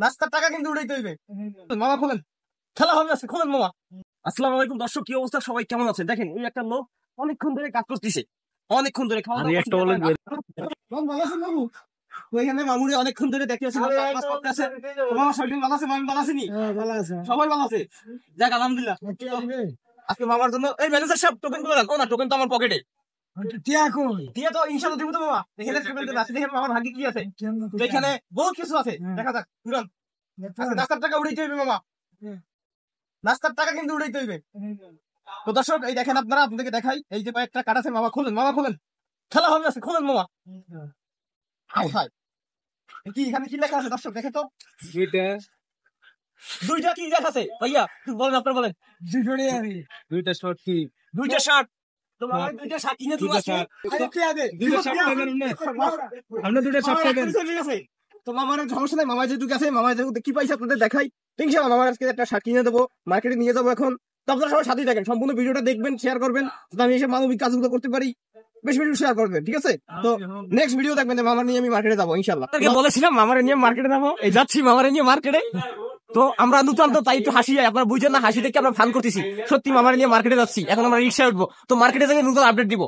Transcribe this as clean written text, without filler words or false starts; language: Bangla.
নাস্তার টাকা কিন্তু উঠাইতে হইবে। মামা খোলেন, খেলা হবে আজকে, খোলেন মামা। আসসালামু আলাইকুম দর্শক, কি অবস্থা? সবাই কেমন আছেন? দেখেন এই একটা লোক অনেকক্ষণ ধরে কাজ করতেছে, অনেকক্ষণ ধরে খাওয়া দাওয়া করতেছে। বাবু ওইখানে মামুরে অনেকক্ষণ ধরে দেখে আছি, কাজ করতেছে। মামা শরীর ভালো আছে? মামি ভালো আছেনি? সবাই ভালো আছে, যাক আলহামদুলিল্লাহ। আজকে মামার জন্য এই ম্যানেজার সাহেব টোকেন গুলো রাখো না, টোকেন তো আমার পকেটে। টিয়া তো ইনশাল্লাহ দিব তো মামা। এখানে টোকেন আছে, দেখেন মামার ভাগ্যে কি আছে। তো এখানে বহুত কিছু আছে, দেখা যাক। ঘুরান, আজকে নাস্তার টাকা উঠাইতে হইবে মামা, নাস্তার টাকা কিন্তু উঠাইতে হইবে। তো দর্শক এই দেখেন, আপনাদেরকে দেখাই, এই যে কয়েকটা কার্ড আছে। মামা খোলেন, মামা খোলেন, খেলা হবে আজকে, খোলেন মামা। হাই হাই, কি এখানে কি লেখা আছে দর্শক দেখে তো? দুইটা কি লেখা আছে ভাইয়া, বলেন, আপনারা বলেন। দুইটা শর্ট কি? দুইটা শার্ট। তো মামা দুইটা শার্ট কিনে দিন আজকে। দুইটা শার্ট পাবেন আপনি দুইটা শার্ট পাবেন। তো মামার সমস্যা নাই, মামা যেহেতু গেছে, মামা যেহেতু কি পাইছে আপনাদের দেখাই। ইনশাআল্লাহ মামার আজকে একটা শার্ট কিনে দেবো, মার্কেটে নিয়ে যাবো এখন। তো আপনারা সবাই সাথেই থাকেন, সম্পূর্ণ ভিডিওটা দেখবেন, শেয়ার করবেন, যাতে আমি এসে মানবিক কাজগুলো করতে পারি। বেশি বেশি শেয়ার করবেন, ঠিক আছে? তো নেক্সট ভিডিও দেখবেন যে মামার নিয়ে আমি মার্কেটে যাবো ইনশাআল্লাহ। বলেছিলাম মামার নিয়ে মার্কেটে যাবো, এই যাচ্ছি মামার নিয়ে মার্কেটে। তো আমরা নতুন, তো তাই একটু হাসি যায়, আপনারা বুঝছেন না, হাসি দেখে আমরা ফান করতেছি। সত্যি মামার নিয়ে মার্কেটে যাচ্ছি, এখন আমরা রিক্সায় উঠবো, তো মার্কেটে যাই নতুন আপডেট দিব।